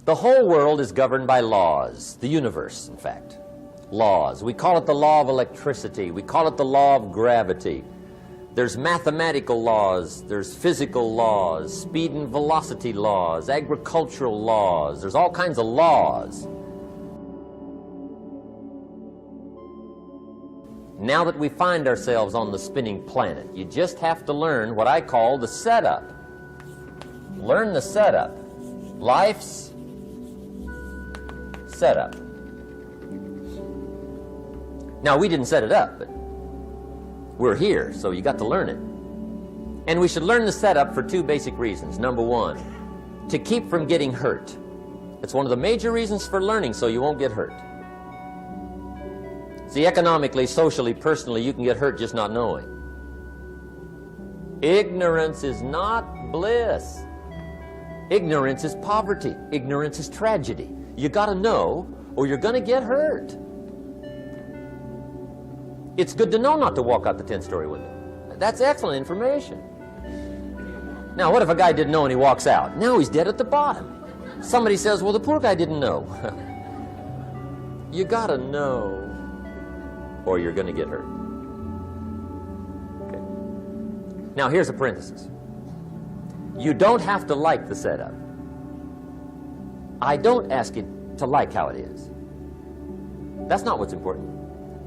The whole world is governed by laws, the universe, in fact. Laws. We call it the law of electricity. We call it the law of gravity. There's mathematical laws, there's physical laws, speed and velocity laws, agricultural laws. There's all kinds of laws. Now that we find ourselves on the spinning planet, you just have to learn what I call the setup. Learn the setup. Life's setup. Now, we didn't set it up, but we're here, so you got to learn it. And we should learn the setup for two basic reasons. Number one, to keep from getting hurt. It's one of the major reasons for learning, so you won't get hurt. See, economically, socially, personally, you can get hurt just not knowing. Ignorance is not bliss. Ignorance is poverty. Ignorance is tragedy. You got to know, or you're going to get hurt. It's good to know not to walk out the 10th-story window. That's excellent information. Now, what if a guy didn't know and he walks out? Now he's dead at the bottom. Somebody says, well, the poor guy didn't know. You got to know, or you're going to get hurt. Okay. Now, here's a parenthesis. You don't have to like the setup. I don't ask you to like how it is. That's not what's important.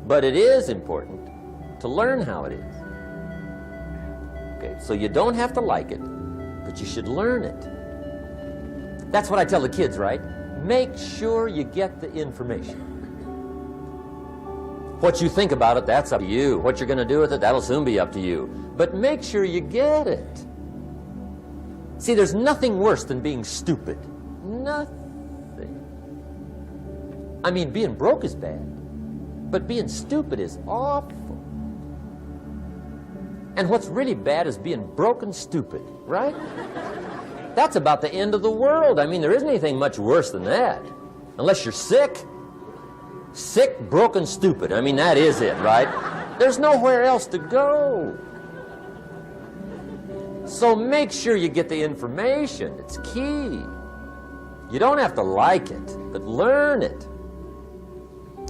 But it is important to learn how it is. Okay, so you don't have to like it, but you should learn it. That's what I tell the kids, right? Make sure you get the information. What you think about it, that's up to you. What you're going to do with it, that'll soon be up to you. But make sure you get it. See, there's nothing worse than being stupid. Nothing. I mean, being broke is bad, but being stupid is awful. And what's really bad is being broke and stupid, right? That's about the end of the world. I mean, there isn't anything much worse than that. Unless you're sick. Sick, broken, stupid. I mean, that is it, right? There's nowhere else to go. So make sure you get the information. It's key. You don't have to like it, but learn it.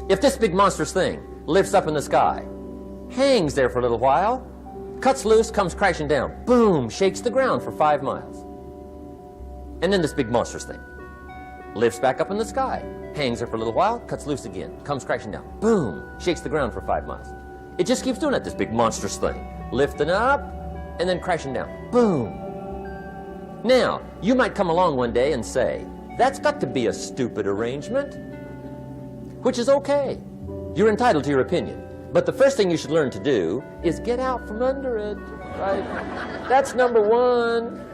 If this big monstrous thing lifts up in the sky, hangs there for a little while, cuts loose, comes crashing down, boom, shakes the ground for 5 miles. And then this big monstrous thing lifts back up in the sky, hangs there for a little while, cuts loose again, comes crashing down, boom, shakes the ground for 5 miles. It just keeps doing it, this big monstrous thing, lifting up and then crashing down, boom. Now, you might come along one day and say, that's got to be a stupid arrangement, which is okay. You're entitled to your opinion. But the first thing you should learn to do is get out from under it, right? That's number one.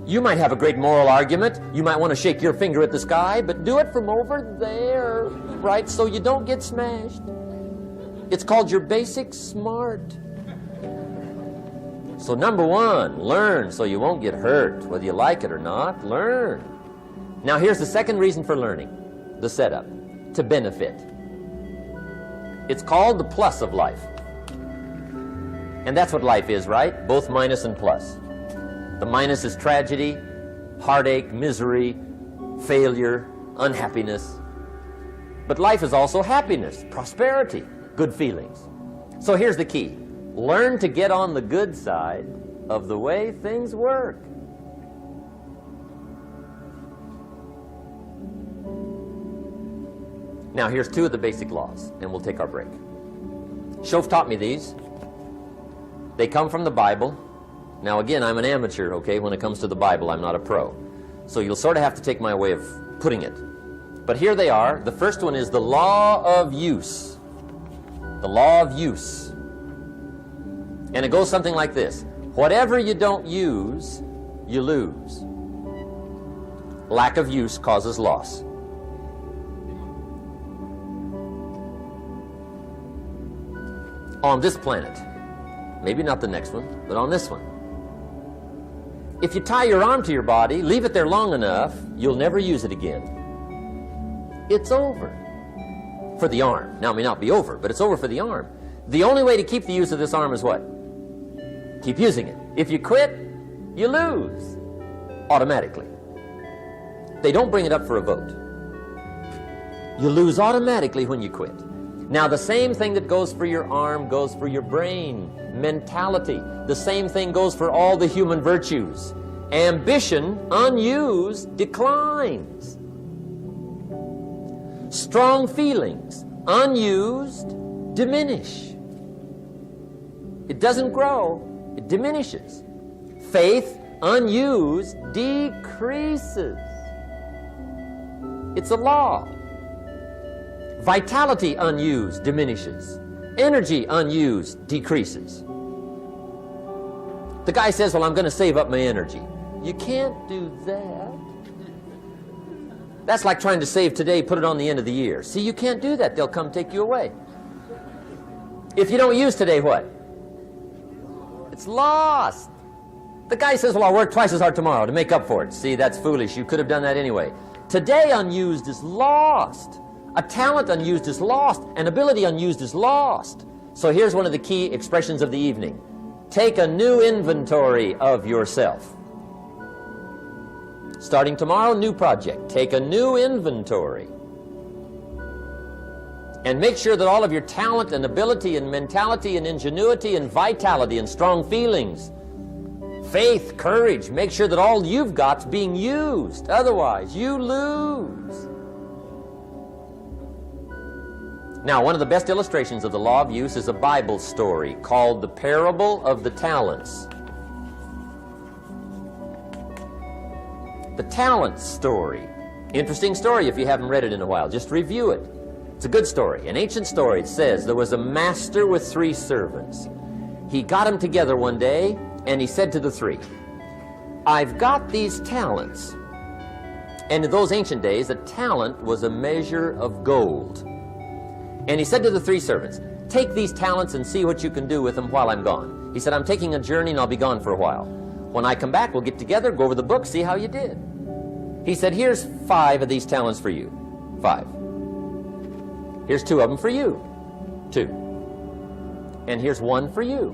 You might have a great moral argument. You might want to shake your finger at the sky, but do it from over there, right, so you don't get smashed. It's called your basic smart. So number one, learn so you won't get hurt. Whether you like it or not, learn. Now here's the second reason for learning, the setup, to benefit. It's called the plus of life. And that's what life is, right? Both minus and plus. The minus is tragedy, heartache, misery, failure, unhappiness. But life is also happiness, prosperity, good feelings. So here's the key. Learn to get on the good side of the way things work. Now here's two of the basic laws, and we'll take our break. Shof taught me these. They come from the Bible. Now again, I'm an amateur, okay, when it comes to the Bible. I'm not a pro. So you'll sort of have to take my way of putting it. But here they are. The first one is the law of use. The law of use. And it goes something like this. Whatever you don't use, you lose. Lack of use causes loss. On this planet, maybe not the next one, but on this one, if you tie your arm to your body, leave it there long enough, you'll never use it again. It's over for the arm. Now, it may not be over, but it's over for the arm. The only way to keep the use of this arm is what? Keep using it. If you quit, you lose automatically. They don't bring it up for a vote. You lose automatically when you quit. Now, the same thing that goes for your arm goes for your brain, mentality. The same thing goes for all the human virtues. Ambition, unused, declines. Strong feelings, unused, diminish. It doesn't grow, it diminishes. Faith, unused, decreases. It's a law. Vitality, unused, diminishes. Energy, unused, decreases. The guy says, well, I'm going to save up my energy. You can't do that. That's like trying to save today, put it on the end of the year. See, you can't do that. They'll come take you away. If you don't use today, what? It's lost. The guy says, well, I'll work twice as hard tomorrow to make up for it. See, that's foolish. You could have done that anyway. Today unused is lost. A talent unused is lost. An ability unused is lost. So here's one of the key expressions of the evening. Take a new inventory of yourself. Starting tomorrow, new project. Take a new inventory. And make sure that all of your talent and ability and mentality and ingenuity and vitality and strong feelings, faith, courage, make sure that all you've got's being used. Otherwise, you lose. Now, one of the best illustrations of the law of use is a Bible story called the Parable of the Talents. The Talents story. Interesting story if you haven't read it in a while. Just review it. It's a good story. An ancient story. It says there was a master with 3 servants. He got them together one day and he said to the 3, I've got these talents. And in those ancient days, a talent was a measure of gold. And he said to the 3 servants, take these talents and see what you can do with them while I'm gone. He said, I'm taking a journey and I'll be gone for a while. When I come back, we'll get together, go over the book, see how you did. He said, here's 5 of these talents for you. 5. Here's 2 of them for you. 2. And here's 1 for you.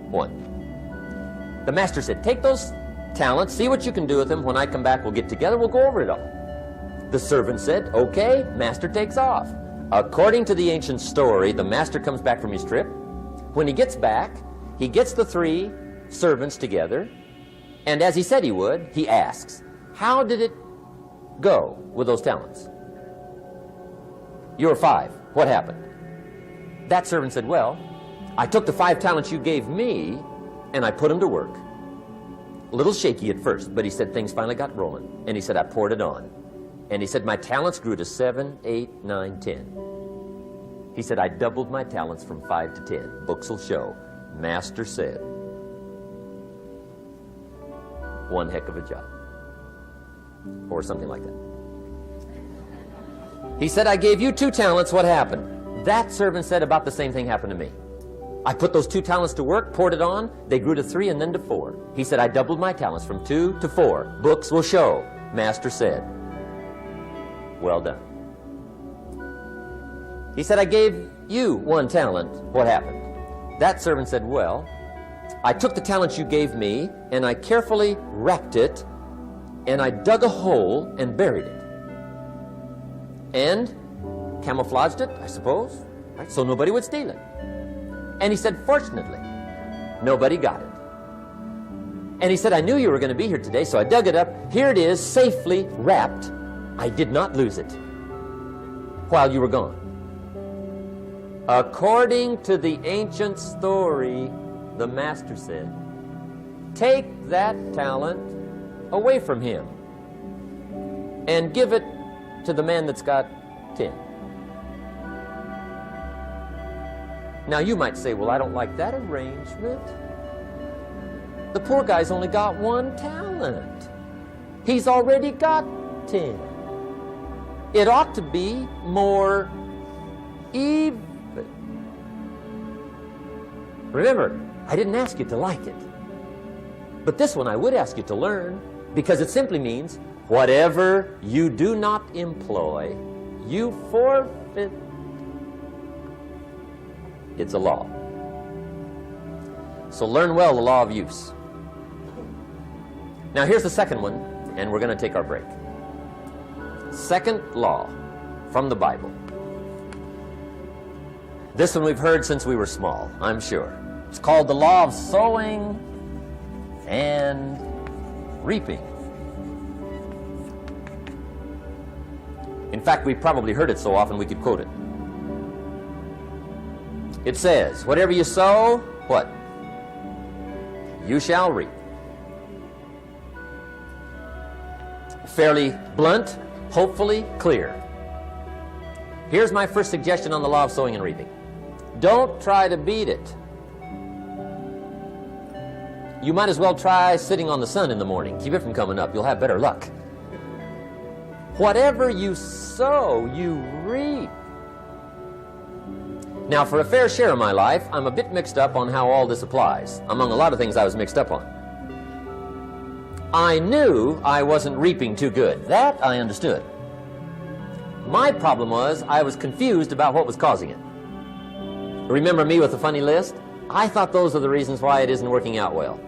1. The master said, take those talents, see what you can do with them. When I come back, we'll get together, we'll go over it all. The servant said, okay, master takes off. According to the ancient story, the master comes back from his trip. When he gets back, he gets the 3 servants together, and as he said he would, he asks, how did it go with those talents? You were 5. What happened? That servant said, well, I took the 5 talents you gave me, and I put them to work. A little shaky at first, but he said things finally got rolling, and he said, I poured it on. And he said, my talents grew to 7, 8, 9, 10. He said, I doubled my talents from 5 to 10. Books will show. Master said, one heck of a job. Or something like that. He said, I gave you 2 talents. What happened? That servant said about the same thing happened to me. I put those 2 talents to work, poured it on. They grew to 3 and then to 4. He said, I doubled my talents from 2 to 4. Books will show. Master said, well done. He said, I gave you 1 talent. What happened? That servant said, well, I took the talent you gave me and I carefully wrapped it and I dug a hole and buried it. And camouflaged it, I suppose, right? So nobody would steal it. And he said, fortunately, nobody got it. And he said, I knew you were going to be here today, so I dug it up. Here it is, safely wrapped. I did not lose it while you were gone. According to the ancient story, the master said, take that talent away from him and give it to the man that's got 10. Now you might say, well, I don't like that arrangement. The poor guy's only got 1 talent. He's already got 10. It ought to be more even. Remember, I didn't ask you to like it. But this one I would ask you to learn, because it simply means whatever you do not employ, you forfeit. It's a law. So learn well the law of use. Now here's the second one, and we're going to take our break. Second law from the Bible. This one we've heard since we were small, I'm sure. It's called the law of sowing and reaping. In fact, we've probably heard it so often we could quote it. It says, whatever you sow, what? You shall reap. Fairly blunt, hopefully clear. Here's my first suggestion on the law of sowing and reaping. Don't try to beat it. You might as well try sitting on the sun in the morning. Keep it from coming up. You'll have better luck. Whatever you sow, you reap. Now, for a fair share of my life, I'm a bit mixed up on how all this applies. Among a lot of things I was mixed up on. I knew I wasn't reaping too good. That I understood. My problem was I was confused about what was causing it. Remember me with the funny list? I thought those are the reasons why it isn't working out well.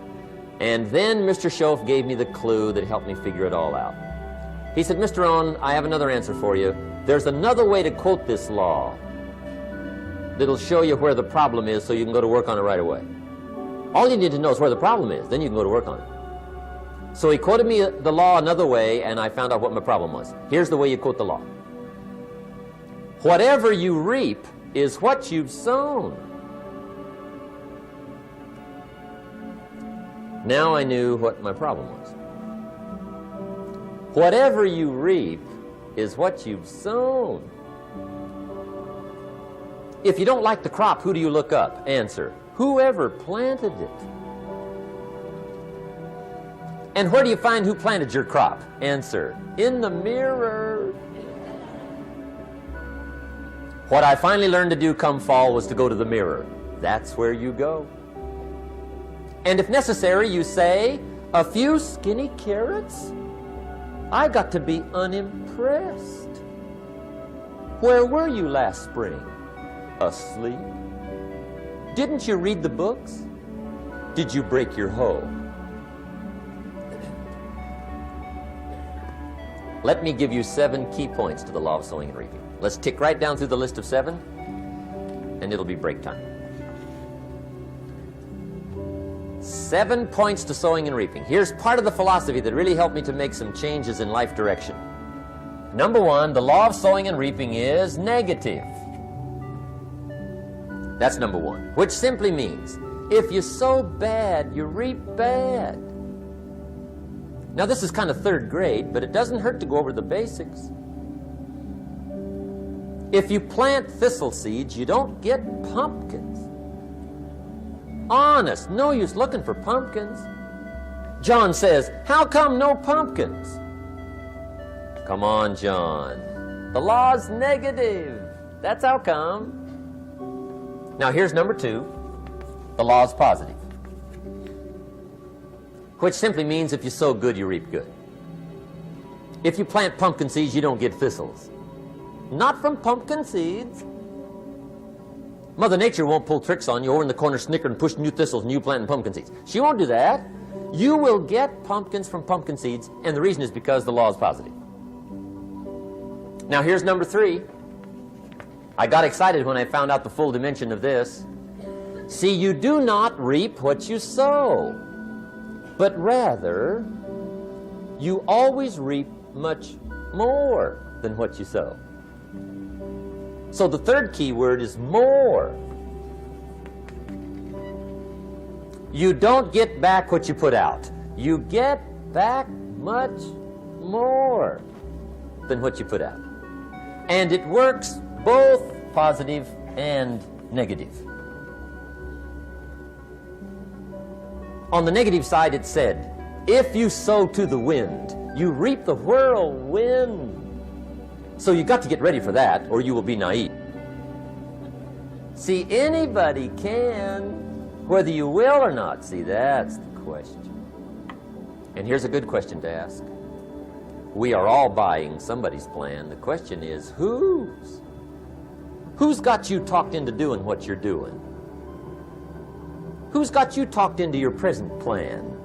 And then Mr. Schoaf gave me the clue that helped me figure it all out. He said, Mr. Rohn, I have another answer for you. There's another way to quote this law that'll show you where the problem is so you can go to work on it right away. All you need to know is where the problem is, then you can go to work on it. So he quoted me the law another way, and I found out what my problem was. Here's the way you quote the law. Whatever you reap is what you've sown. Now I knew what my problem was. Whatever you reap is what you've sown. If you don't like the crop, who do you look up? Answer, whoever planted it. And where do you find who planted your crop? Answer, in the mirror. What I finally learned to do come fall was to go to the mirror. That's where you go. And if necessary, you say, a few skinny carrots? I got to be unimpressed. Where were you last spring? Asleep? Didn't you read the books? Did you break your hoe? Let me give you 7 key points to the law of sowing and reaping. Let's tick right down through the list of 7, and it'll be break time. 7 points to sowing and reaping. Here's part of the philosophy that really helped me to make some changes in life direction. Number 1, the law of sowing and reaping is negative. That's number 1, which simply means if you sow bad, you reap bad. Now this is kind of 3rd grade, but it doesn't hurt to go over the basics. If you plant thistle seeds, you don't get pumpkins. Honest, no use looking for pumpkins. John says, how come no pumpkins? Come on, John. The law's negative. That's how come. Now here's number 2. The law's positive. Which simply means if you sow good, you reap good. If you plant pumpkin seeds, you don't get thistles. Not from pumpkin seeds. Mother Nature won't pull tricks on you over in the corner snickering and pushing new thistles and you planting pumpkin seeds. She won't do that. You will get pumpkins from pumpkin seeds, and the reason is because the law is positive. Now here's number 3. I got excited when I found out the full dimension of this. See, you do not reap what you sow, but rather you always reap much more than what you sow. So the 3rd key word is more. You don't get back what you put out. You get back much more than what you put out. And it works both positive and negative. On the negative side, it said, if you sow to the wind, you reap the whirlwind. So you got to get ready for that, or you will be naive. See, anybody can, whether you will or not. See, that's the question. And here's a good question to ask. We are all buying somebody's plan. The question is, whose? Who's got you talked into doing what you're doing? Who's got you talked into your present plan?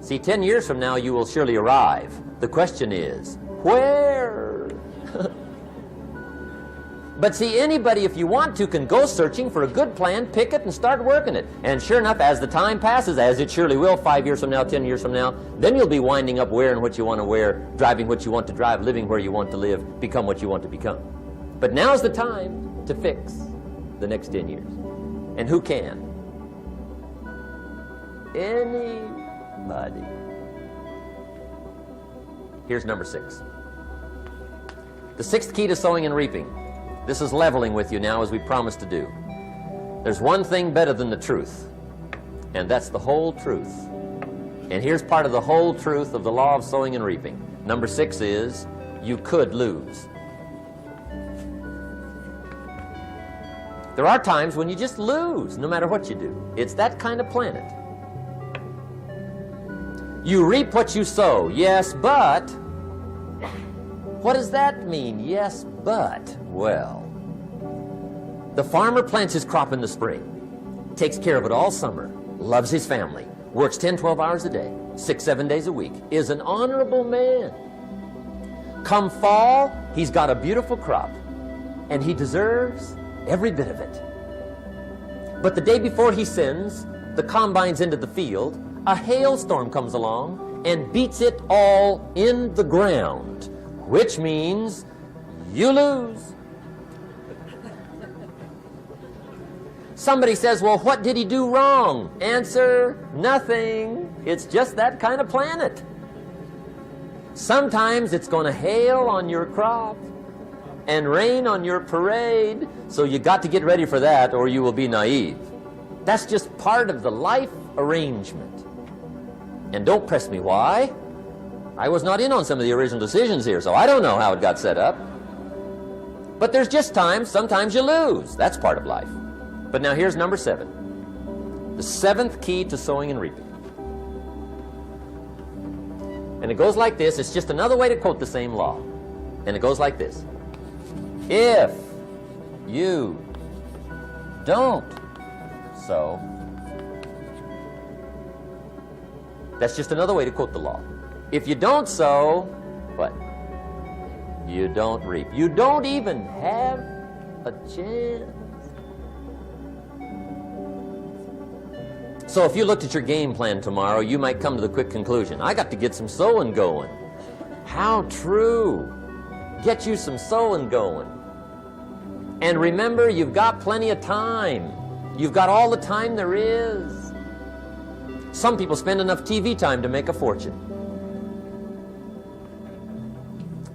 See, 10 years from now, you will surely arrive. The question is, Where? But see, anybody, if you want to, can go searching for a good plan, pick it, and start working it. And sure enough, as the time passes, as it surely will, 5 years from now, 10 years from now, then you'll be winding up wearing what you want to wear, driving what you want to drive, living where you want to live, become what you want to become. But now's the time to fix the next 10 years. And who can? Anybody. Here's number 6. The 6th key to sowing and reaping. This is leveling with you now, as we promised to do. There's one thing better than the truth, and that's the whole truth. And here's part of the whole truth of the law of sowing and reaping. Number 6 is, you could lose. There are times when you just lose, no matter what you do. It's that kind of planet. You reap what you sow, yes, but... What does that mean, yes, but? Well, the farmer plants his crop in the spring, takes care of it all summer, loves his family, works 10, 12 hours a day, 6, 7 days a week, is an honorable man. Come fall, he's got a beautiful crop, and he deserves every bit of it. But the day before he sends the combines into the field, a hailstorm comes along and beats it all in the ground, which means you lose. Somebody says, well, what did he do wrong? Answer, nothing. It's just that kind of planet. Sometimes it's going to hail on your crop and rain on your parade, so you got to get ready for that or you will be naive. That's just part of the life arrangement. And don't press me why. I was not in on some of the original decisions here, so I don't know how it got set up. But there's just times, sometimes you lose. That's part of life. But now here's number 7. The 7th key to sowing and reaping. And it goes like this. It's just another way to quote the same law. And it goes like this. If you don't sow, that's just another way to quote the law. If you don't sow, what? You don't reap. You don't even have a chance. So if you looked at your game plan tomorrow, you might come to the quick conclusion, I got to get some sowing going. How true. Get you some sowing going. And remember, you've got plenty of time. You've got all the time there is. Some people spend enough TV time to make a fortune.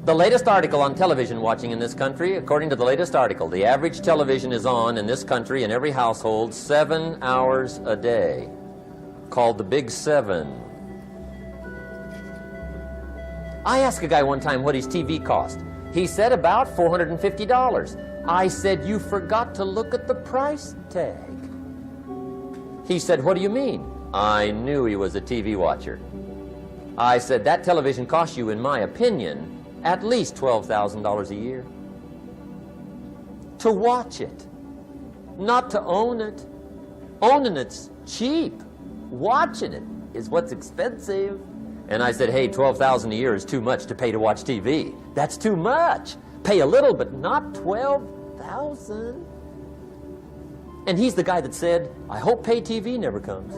The latest article on television watching in this country, according to the latest article, the average television is on in this country in every household 7 hours a day, called the Big 7. I asked a guy one time what his TV cost. He said about $450. I said, you forgot to look at the price tag. He said, what do you mean? I knew he was a TV watcher. I said, that television costs you, in my opinion, at least $12,000 a year. To watch it, not to own it. Owning it's cheap. Watching it is what's expensive. And I said, hey, $12,000 a year is too much to pay to watch TV. That's too much. Pay a little, but not $12,000. And he's the guy that said, I hope pay TV never comes.